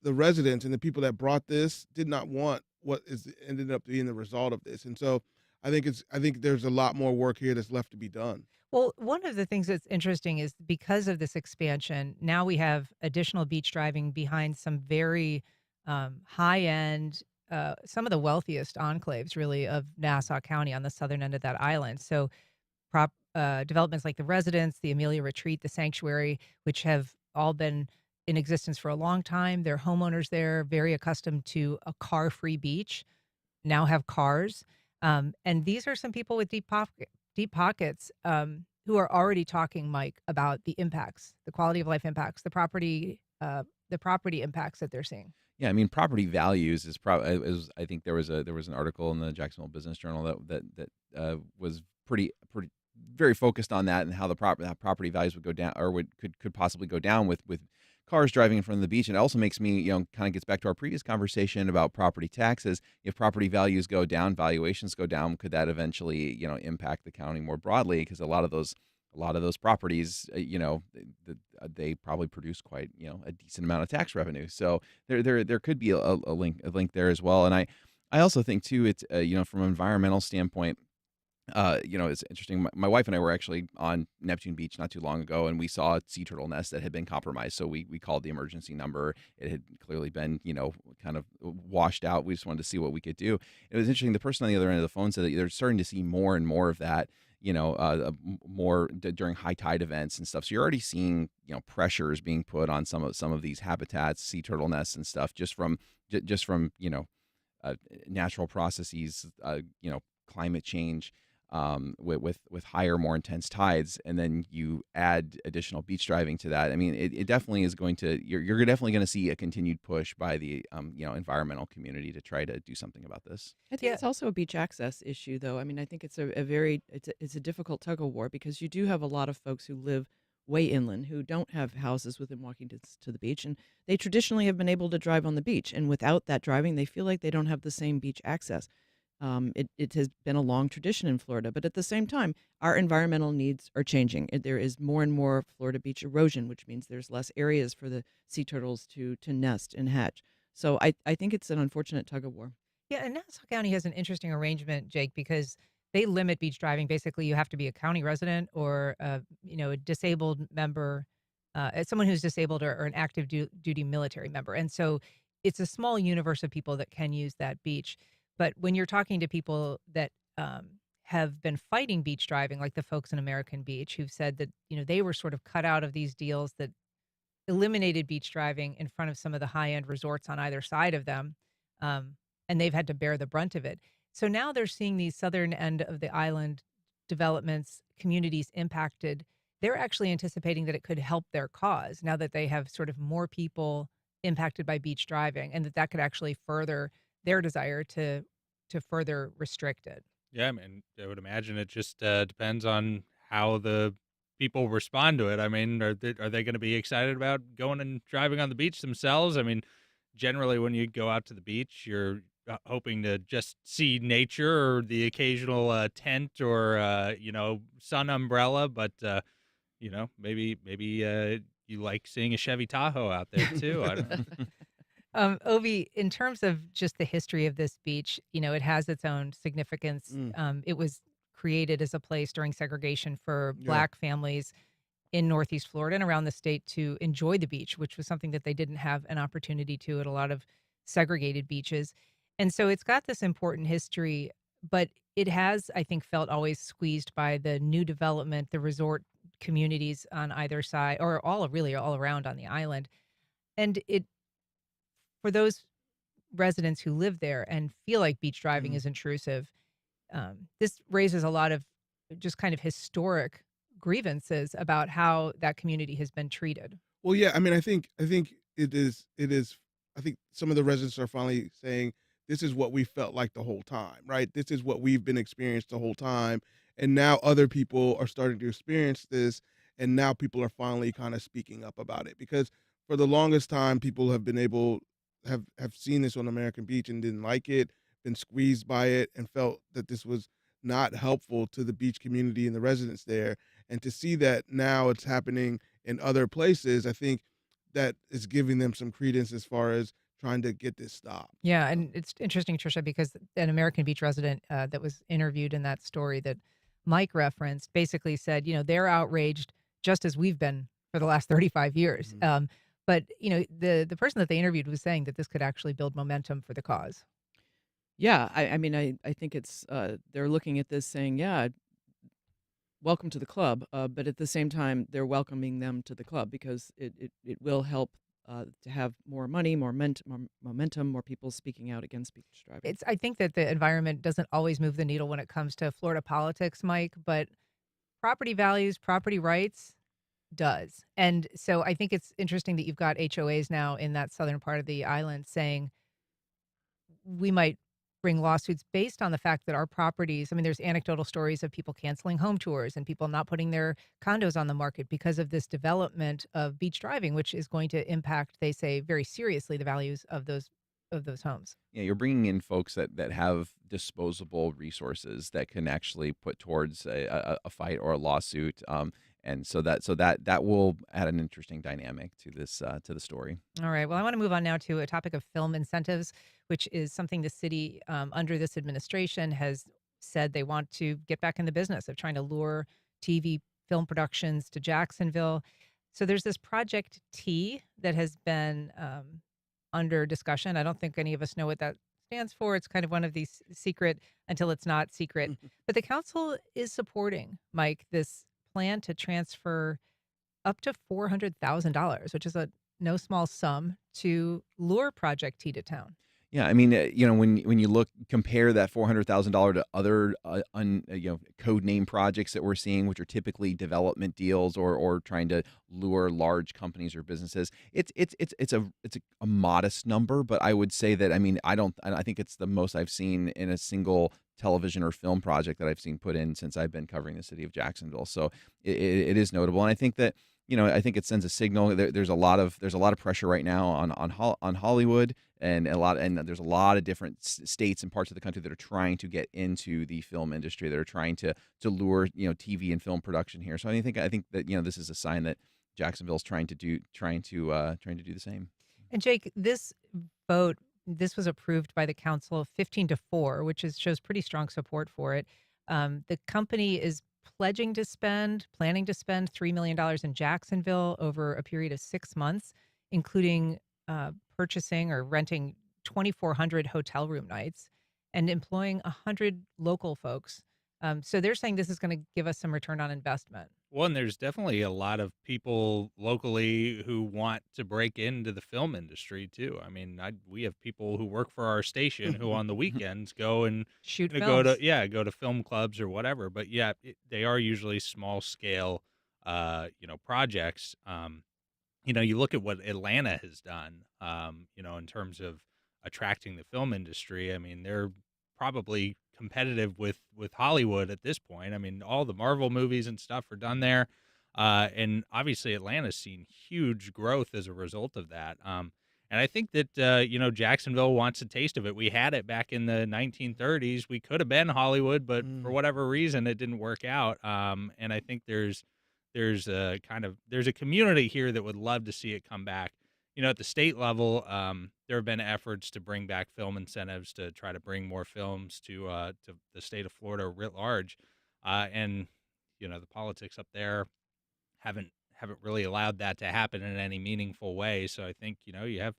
residents and the people that brought this did not want what is ended up being the result of this. And so I think there's a lot more work here that's left to be done. Well, one of the things that's interesting is because of this expansion, now we have additional beach driving behind some very high end, some of the wealthiest enclaves, really, of Nassau County on the southern end of that island. So, developments like the Residence, the Amelia Retreat, the Sanctuary, which have all been in existence for a long time. Their homeowners there, very accustomed to a car free beach, now have cars. And these are some people with deep pockets who are already talking, Mike, about the impacts, the quality of life impacts, the property impacts that they're seeing. Yeah, I mean, property values is probably. I think there was an article in the Jacksonville Business Journal that was pretty very focused on that and how how property values would go down or could possibly go down with cars driving in front of the beach. And it also makes me, kind of gets back to our previous conversation about property taxes. If property values go down, valuations go down, could that eventually, impact the county more broadly? Because a lot of those properties, they probably produce quite, a decent amount of tax revenue. So there could be a link there as well. And I also think too, it's, from an environmental standpoint, it's interesting. My wife and I were actually on Neptune Beach not too long ago, and we saw a sea turtle nest that had been compromised. So we called the emergency number. It had clearly been, kind of washed out. We just wanted to see what we could do. It was interesting. The person on the other end of the phone said that they're starting to see more and more of that, more during high tide events and stuff. So you're already seeing, pressures being put on some of these habitats, sea turtle nests and stuff, just from natural processes, climate change. With higher, more intense tides, and then you add additional beach driving to that. I mean, it definitely is going to. You're definitely going to see a continued push by the environmental community to try to do something about this. I think it's also a beach access issue, though. I mean, I think it's it's a difficult tug of war because you do have a lot of folks who live way inland who don't have houses within walking distance to the beach, and they traditionally have been able to drive on the beach, and without that driving, they feel like they don't have the same beach access. It has been a long tradition in Florida, but at the same time, our environmental needs are changing. There is more and more Florida beach erosion, which means there's less areas for the sea turtles to nest and hatch. So I think it's an unfortunate tug of war. Yeah, and Nassau County has an interesting arrangement, Jake, because they limit beach driving. Basically, you have to be a county resident or a disabled member, someone who's disabled or an active duty military member. And so it's a small universe of people that can use that beach. But when you're talking to people that have been fighting beach driving, like the folks in American Beach, who've said that they were sort of cut out of these deals that eliminated beach driving in front of some of the high-end resorts on either side of them, and they've had to bear the brunt of it. So now they're seeing these southern end of the island developments, communities impacted. They're actually anticipating that it could help their cause now that they have sort of more people impacted by beach driving, and that could actually further their desire to further restrict it. Yeah, I mean, I would imagine it just depends on how the people respond to it. I mean, are they going to be excited about going and driving on the beach themselves? I mean, generally when you go out to the beach, you're hoping to just see nature or the occasional tent or sun umbrella, but maybe you like seeing a Chevy Tahoe out there too. I don't know. Obi, in terms of just the history of this beach, it has its own significance. It was created as a place during segregation for Black families in Northeast Florida and around the state to enjoy the beach, which was something that they didn't have an opportunity to at a lot of segregated beaches. And so it's got this important history, but it has, I think, felt always squeezed by the new development, the resort communities on either side, or all around on the island. And for those residents who live there and feel like beach driving is intrusive, this raises a lot of just kind of historic grievances about how that community has been treated. Well, yeah, I mean, I think it is. I think some of the residents are finally saying this is what we felt like the whole time, right? This is what we've been experienced the whole time, and now other people are starting to experience this, and now people are finally kind of speaking up about it because for the longest time, people have been able have seen this on American Beach and didn't like it, been squeezed by it, and felt that this was not helpful to the beach community and the residents there. And to see that now it's happening in other places, I think that is giving them some credence as far as trying to get this stopped. Yeah, and it's interesting, Tricia, because an American Beach resident that was interviewed in that story that Mike referenced basically said, they're outraged just as we've been for the last 35 years. But the person that they interviewed was saying that this could actually build momentum for the cause. Yeah, I mean, I think it's they're looking at this saying, yeah, welcome to the club, but at the same time, they're welcoming them to the club because it will help to have more money, more momentum, more people speaking out against beach driving. I think that the environment doesn't always move the needle when it comes to Florida politics, Mike, but property values, property rights does. And so I think it's interesting that you've got HOAs now in that southern part of the island saying we might bring lawsuits based on the fact that our properties, I mean, there's anecdotal stories of people canceling home tours and people not putting their condos on the market because of this development of beach driving, which is going to impact, they say, very seriously the values of those homes. Yeah, you're bringing in folks that have disposable resources that can actually put towards a fight or a lawsuit. And so that will add an interesting dynamic to this to the story. All right. Well, I want to move on now to a topic of film incentives, which is something the city under this administration has said they want to get back in the business of trying to lure TV film productions to Jacksonville. So there's this Project T that has been under discussion. I don't think any of us know what that stands for. It's kind of one of these secret until it's not secret. But the council is supporting, Mike, this plan to transfer up to $400,000, which is a no small sum, to lure Project T to town. Yeah, I mean, when you compare that $400,000 to other code name projects that we're seeing, which are typically development deals or trying to lure large companies or businesses, it's a modest number. But I would say that I think it's the most I've seen in a single television or film project that I've seen put in since I've been covering the city of Jacksonville. So it is notable, and I think that. I think it sends a signal. There's a lot of pressure right now on Hollywood, and there's a lot of different states and parts of the country that are trying to get into the film industry, that are trying to lure TV and film production here. So I think that this is a sign that Jacksonville's trying to do the same. And Jake, this vote, this was approved by the council 15-4, which shows pretty strong support for it. The company is planning to spend $3 million in Jacksonville over a period of 6 months, including purchasing or renting 2,400 hotel room nights and employing 100 local folks. So they're saying this is going to give us some return on investment. Well, and there's definitely a lot of people locally who want to break into the film industry too. I mean, we have people who work for our station who on the weekends go and shoot films. go to film clubs or whatever. But yeah, they are usually small scale, projects. You look at what Atlanta has done, in terms of attracting the film industry. I mean, they're probably competitive with Hollywood at this point. I mean, all the Marvel movies and stuff are done there. And obviously Atlanta's seen huge growth as a result of that. And I think that, Jacksonville wants a taste of it. We had it back in the 1930s. We could have been Hollywood, but for whatever reason, it didn't work out. And I think there's a community here that would love to see it come back. At the state level, there have been efforts to bring back film incentives to try to bring more films to the state of Florida writ large, and the politics up there haven't really allowed that to happen in any meaningful way. So I think you have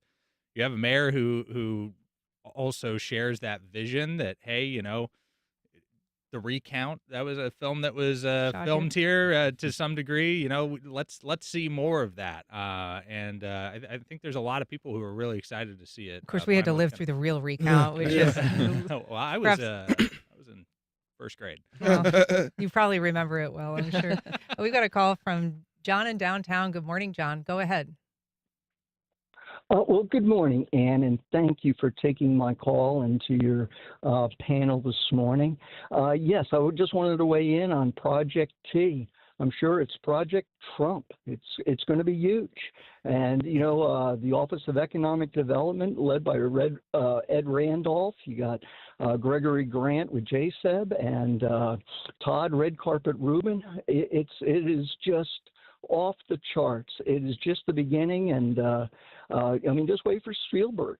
a mayor who also shares that vision that The Recount, that was a film that was filmed here to some degree. Let's see more of that. And I think there's a lot of people who are really excited to see it. Of course, we had to live through the real recount, which is well, I was in first grade. Well, you probably remember it well, I'm sure. We've got a call from John in downtown. Good morning, John. Go ahead. Well, good morning, Ann, and thank you for taking my call and to your panel this morning. Yes, just wanted to weigh in on Project T. I'm sure it's Project Trump. It's going to be huge. And, the Office of Economic Development, led by Ed Randolph, you got Gregory Grant with JSEB and Todd Red Carpet Rubin. It is just off the charts. It is just the beginning, and just wait for Spielberg,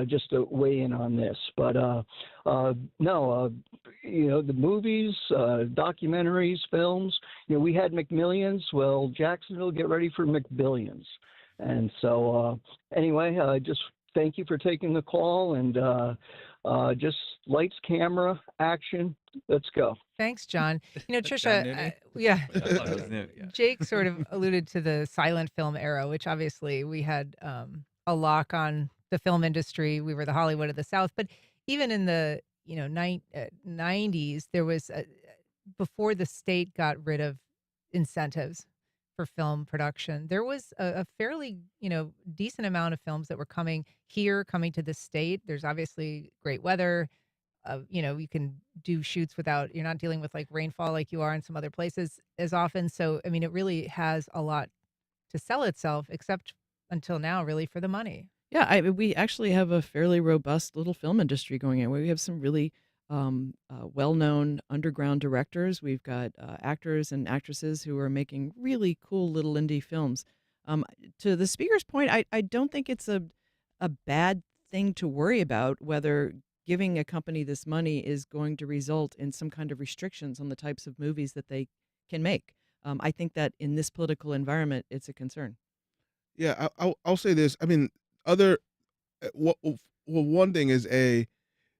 just to weigh in on this. But the movies, documentaries, films. We had McMillions. Well, Jacksonville, get ready for McBillions. And so, anyway, just thank you for taking the call, and just lights, camera, action. Let's go. Thanks, John. Tricia, Jake sort of alluded to the silent film era, which obviously we had a lock on the film industry. We were the Hollywood of the South. But even in the 90s, there was before the state got rid of incentives for film production, there was a fairly decent amount of films that were coming to the state. There's obviously great weather. You can do shoots without, you're not dealing with like rainfall like you are in some other places as often. So, it really has a lot to sell itself, except until now, really, for the money. Yeah, we actually have a fairly robust little film industry going on. We have some really well-known underground directors. We've got actors and actresses who are making really cool little indie films. To the speaker's point, I don't think it's a bad thing to worry about whether giving a company this money is going to result in some kind of restrictions on the types of movies that they can make. I think that in this political environment, it's a concern. Yeah, I'll say this. One thing is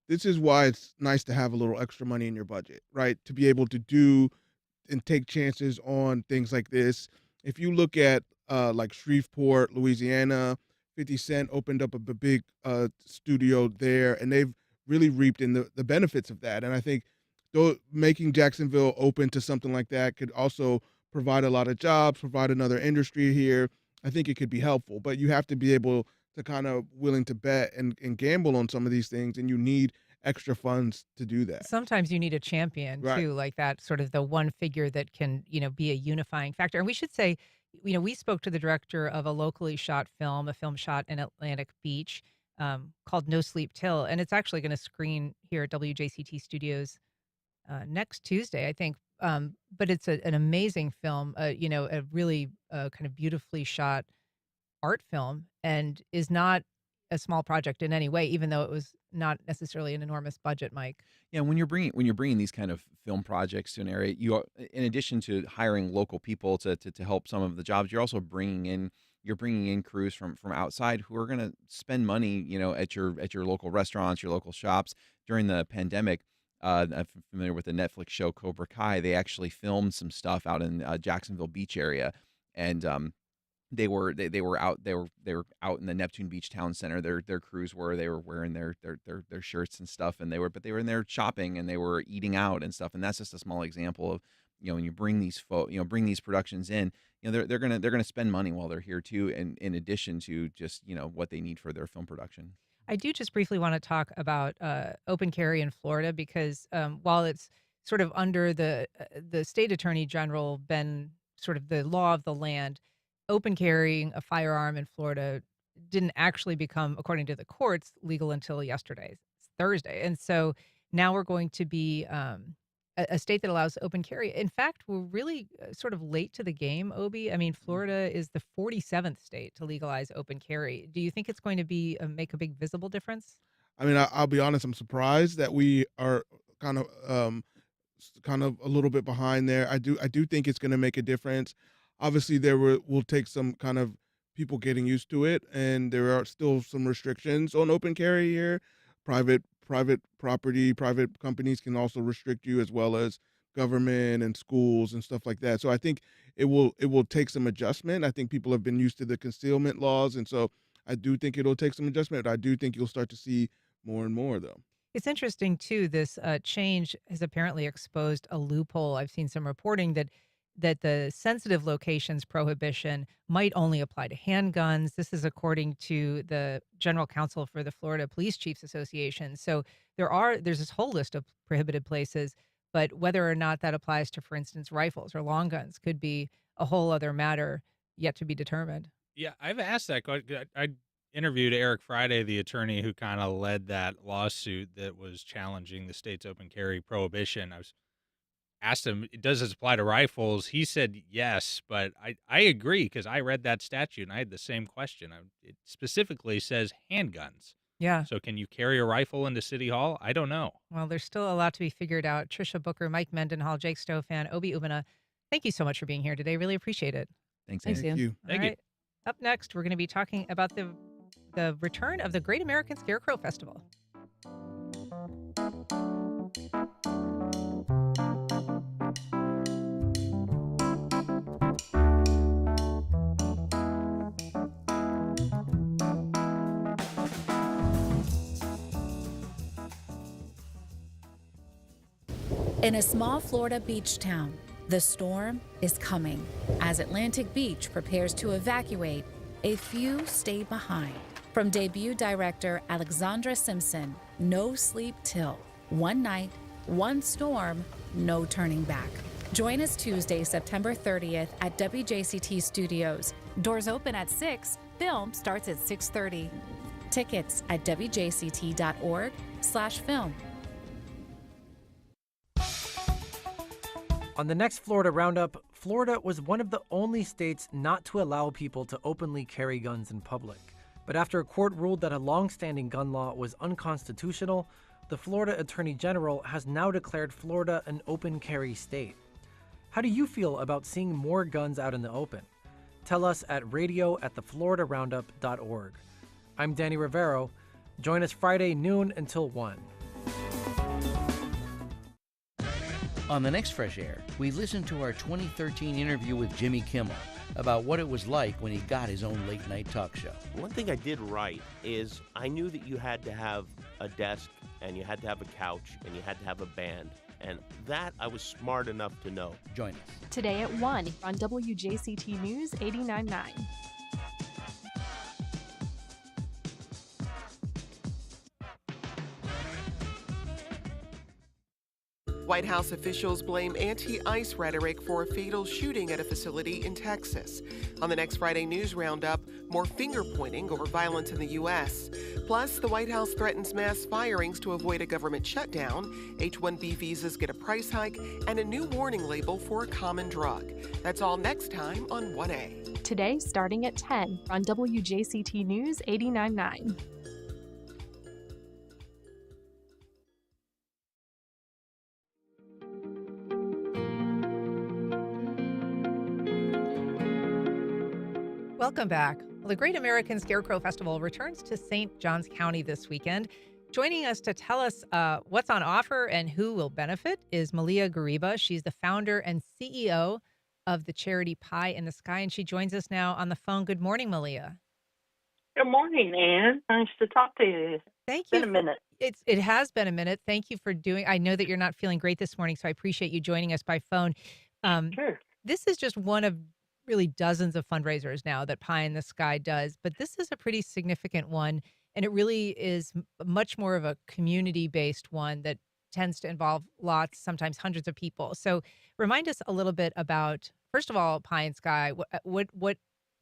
this is why it's nice to have a little extra money in your budget, right? To be able to do and take chances on things like this. If you look at like Shreveport, Louisiana, 50 Cent opened up a big studio there, and they've really reaped in the benefits of that. And I think making Jacksonville open to something like that could also provide a lot of jobs, provide another industry here. I think it could be helpful, but you have to be able to kind of willing to bet and gamble on some of these things, and you need extra funds to do that. Sometimes you need a champion too, like that sort of the one figure that can, be a unifying factor. And we should say, we spoke to the director of a locally shot film, a film shot in Atlantic Beach, called No Sleep Till, and it's actually going to screen here at WJCT Studios next Tuesday, I think. But it's an amazing film, a really kind of beautifully shot art film, and is not a small project in any way, even though it was not necessarily an enormous budget, Mike. Yeah, when you're bringing these kind of film projects to an area, you are, in addition to hiring local people to help some of the jobs, you're also bringing in crews from outside who are going to spend money, at your local restaurants, your local shops. During the pandemic, I'm familiar with the Netflix show Cobra Kai. They actually filmed some stuff out in Jacksonville Beach area, and they were out in the Neptune Beach Town Center. Their crews they were wearing their shirts and stuff, and they were in there shopping, and they were eating out and stuff. And that's just a small example of, when you bring these bring these productions in, they're gonna spend money while they're here too, and in addition to just what they need for their film production. I do just briefly want to talk about open carry in Florida, because while it's sort of under the state attorney general been sort of the law of the land, open carrying a firearm in Florida didn't actually become, according to the courts, legal until yesterday, Thursday. And so now we're going to be a state that allows open carry. In fact, we're really sort of late to the game, Obi. Florida is the 47th state to legalize open carry. Do you think it's going to be make a big visible difference? I'll be honest, I'm surprised that we are kind of a little bit behind there. I do think it's going to make a difference. Obviously, will take some kind of people getting used to it, and there are still some restrictions on open carry here. Private property, private companies can also restrict you, as well as government and schools and stuff like that. So I think it will take some adjustment. I think people have been used to the concealment laws, and so I do think it'll take some adjustment. I do think you'll start to see more and more, though. It's interesting, too. This change has apparently exposed a loophole. I've seen some reporting that that the sensitive locations prohibition might only apply to handguns. This is according to the General Counsel for the Florida Police Chiefs Association. So there's this whole list of prohibited places, but whether or not that applies to, for instance, rifles or long guns could be a whole other matter yet to be determined. Yeah, I've asked that question. I interviewed Eric Friday, the attorney who kind of led that lawsuit that was challenging the state's open carry prohibition. I was asked him, does this apply to rifles? He said yes, but I agree because I read that statute and I had the same question. It specifically says handguns. Yeah. So can you carry a rifle into City Hall? I don't know. Well, there's still a lot to be figured out. Tricia Booker, Mike Mendenhall, Jake Stofan, Obi Umunna, thank you so much for being here today. Really appreciate it. Thanks, Thanks, Ann. Ann. you. Thank All you. right. Up next, we're going to be talking about the return of the Great American Scarecrow Festival. In a small Florida beach town, the storm is coming. As Atlantic Beach prepares to evacuate, a few stay behind. From debut director Alexandra Simpson, no sleep till. One night, one storm, no turning back. Join us Tuesday, September 30th at WJCT Studios. Doors open at 6. Film starts at 6:30. Tickets at wjct.org/film. On the next Florida Roundup, Florida was one of the only states not to allow people to openly carry guns in public. But after a court ruled that a long-standing gun law was unconstitutional, the Florida Attorney General has now declared Florida an open carry state. How do you feel about seeing more guns out in the open? Tell us at radio@thefloridaroundup.org. I'm Danny Rivero. Join us Friday noon until 1. On the next Fresh Air, we listen to our 2013 interview with Jimmy Kimmel about what it was like when he got his own late-night talk show. One thing I did right is I knew that you had to have a desk and you had to have a couch and you had to have a band. And that I was smart enough to know. Join us today at 1 on WJCT News 89.9. White House officials blame anti-ICE rhetoric for a fatal shooting at a facility in Texas. On the next Friday News Roundup, more finger-pointing over violence in the U.S. Plus, the White House threatens mass firings to avoid a government shutdown, H-1B visas get a price hike, and a new warning label for a common drug. That's all next time on 1A. Today, starting at 10 on WJCT News 89.9. Welcome back. Well, the Great American Scarecrow Festival returns to St. Johns County this weekend. Joining us to tell us what's on offer and who will benefit is Malia Gariba. She's the founder and CEO of the charity Pie in the Sky, and she joins us now on the phone. Good morning, Malia. Good morning, Ann. Nice to talk to you. Thank It's you. been a minute. It has been a minute. Thank you for doing. I know that you're not feeling great this morning, so I appreciate you joining us by phone. Sure. This is just one of really dozens of fundraisers now that Pie in the Sky does, but this is a pretty significant one, and it really is much more of a community-based one that tends to involve lots, sometimes hundreds of people. So remind us a little bit about, first of all, Pie in the Sky, what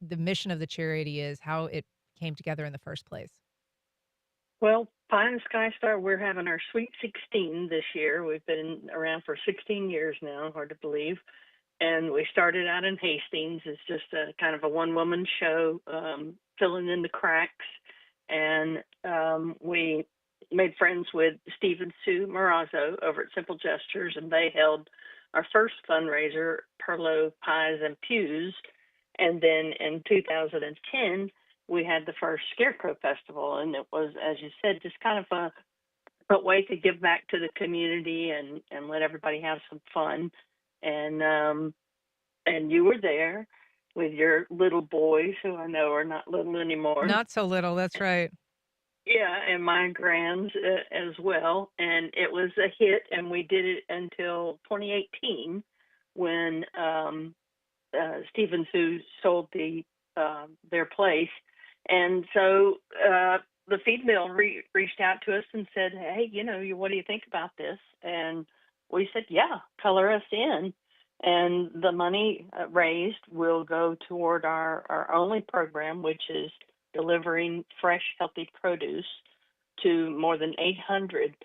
the mission of the charity is, how it came together in the first place. Well, Pie in the Sky Star, we're having our Sweet 16 this year. We've been around for 16 years now, hard to believe. And we started out in Hastings. It's just a kind of a one-woman show, filling in the cracks. And we made friends with Steve and Sue Marazzo over at Simple Gestures, and they held our first fundraiser, Perlo Pies and Pews. And then in 2010, we had the first Scarecrow Festival, and it was, as you said, just kind of a way to give back to the community and let everybody have some fun. And you were there with your little boys, who I know are not little anymore. Not so little, that's right. Yeah, and my grands as well. And it was a hit, and we did it until 2018, when Stephen Sioux sold their place. And so the feed mill reached out to us and said, hey, what do you think about this? And we said, yeah, color us in. And the money raised will go toward our only program, which is delivering fresh, healthy produce to more than 800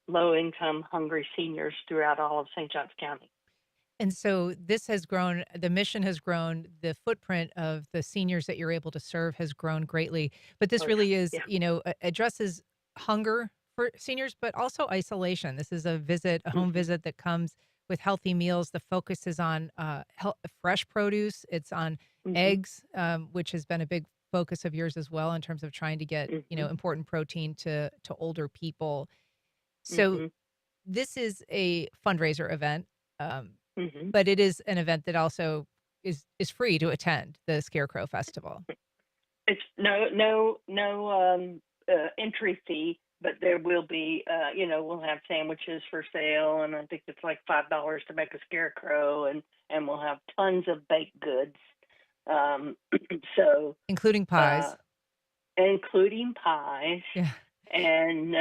low-income, hungry seniors throughout all of St. Johns County. And so this has grown, the mission has grown, the footprint of the seniors that you're able to serve has grown greatly. But this really is, addresses hunger for seniors, but also isolation. This is a home visit that comes with healthy meals. The focus is on fresh produce. It's on eggs, which has been a big focus of yours as well in terms of trying to get, important protein to older people. So this is a fundraiser event. But it is an event that also is free to attend, the Scarecrow Festival. It's no entry fee, but there will be, we'll have sandwiches for sale, and I think it's like $5 to make a scarecrow, and we'll have tons of baked goods. So including pies. Yeah. And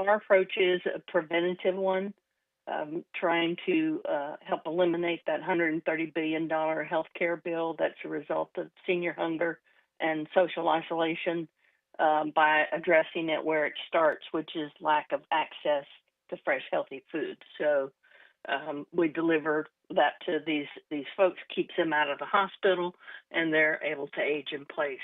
our approach is a preventative one, trying to help eliminate that $130 billion healthcare bill that's a result of senior hunger and social isolation by addressing it where it starts, which is lack of access to fresh, healthy food. So we deliver that to these folks, keeps them out of the hospital, and they're able to age in place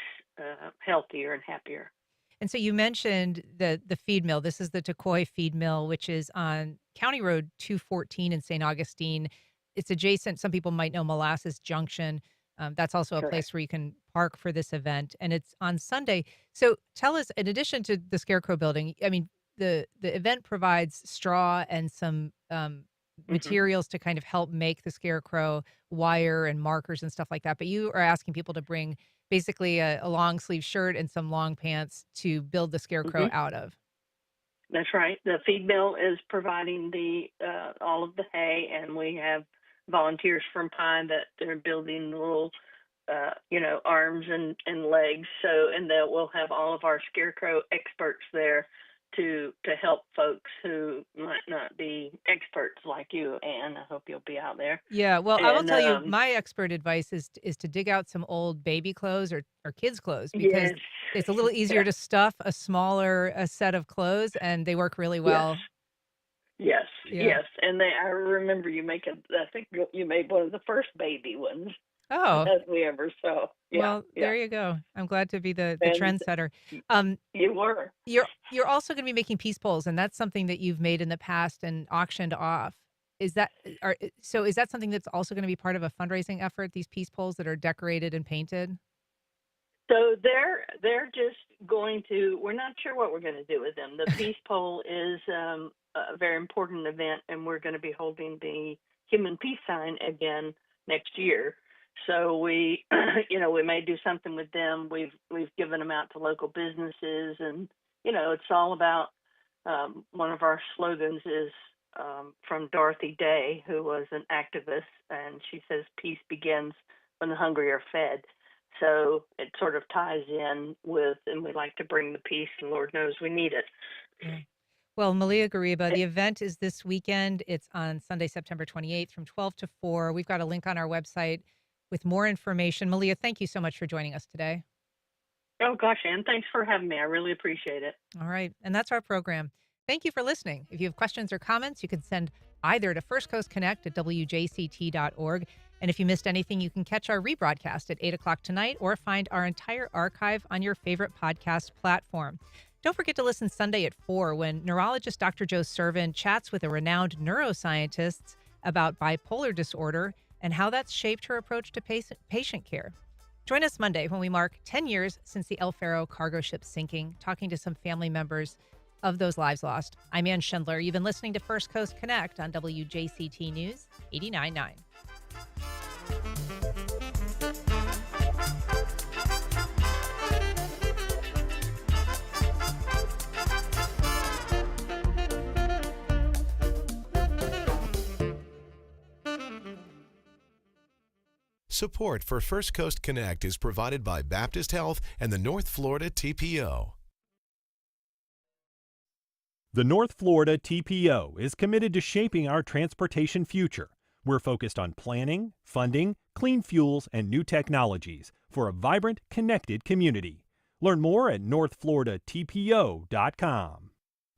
healthier and happier. And so you mentioned the feed mill. This is the Tocoi feed mill, which is on County Road 214 in St. Augustine. It's adjacent. Some people might know Molasses Junction. That's also a place where you can park for this event. And it's on Sunday. So tell us, in addition to the Scarecrow building, I mean, the event provides straw and some materials to kind of help make the Scarecrow, wire and markers and stuff like that. But you are asking people to bring basically a long sleeve shirt and some long pants to build the Scarecrow out of. That's right. The feed mill is providing all of the hay, and we have volunteers from Pine that they're building little, arms and legs. So, and that we'll have all of our Scarecrow experts there to help folks who might not be experts like you, Anne. I hope you'll be out there. Yeah, well, I will tell you, my expert advice is to dig out some old baby clothes or kids' clothes, because it's a little easier to stuff a smaller set of clothes, and they work really well. Yes. And I remember you I think you made one of the first baby ones. Oh, as we ever saw. There you go. I'm glad to be the trendsetter. You were. You're also going to be making peace poles, and that's something that you've made in the past and auctioned off. Is that something that's also going to be part of a fundraising effort? These peace poles that are decorated and painted. So they're just going to. We're not sure what we're going to do with them. The peace pole is a very important event, and we're going to be holding the human peace sign again next year. So we may do something with them. We've given them out to local businesses, and it's all about. One of our slogans is from Dorothy Day, who was an activist, and she says, "Peace begins when the hungry are fed." So it sort of ties in with, and we like to bring the peace, and Lord knows we need it. Yeah. Well, Malia Gariba, the event is this weekend. It's on Sunday, September 28th from 12 to 4. We've got a link on our website with more information. Malia, thank you so much for joining us today. Oh, gosh, Ann, thanks for having me. I really appreciate it. All right. And that's our program. Thank you for listening. If you have questions or comments, you can send either to First Coast Connect at WJCT.org. And if you missed anything, you can catch our rebroadcast at 8 o'clock tonight or find our entire archive on your favorite podcast platform. Don't forget to listen Sunday at 4 when neurologist Dr. Joe Servin chats with a renowned neuroscientist about bipolar disorder and how that's shaped her approach to patient care. Join us Monday when we mark 10 years since the El Faro cargo ship sinking, talking to some family members of those lives lost. I'm Ann Schindler. You've been listening to First Coast Connect on WJCT News 89.9. Support for First Coast Connect is provided by Baptist Health and the North Florida TPO. The North Florida TPO is committed to shaping our transportation future. We're focused on planning, funding, clean fuels, and new technologies for a vibrant, connected community. Learn more at northfloridatpo.com.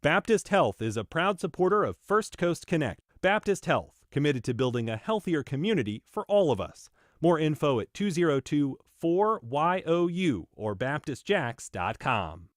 Baptist Health is a proud supporter of First Coast Connect. Baptist Health, committed to building a healthier community for all of us. More info at 202-4YOU or baptistjax.com.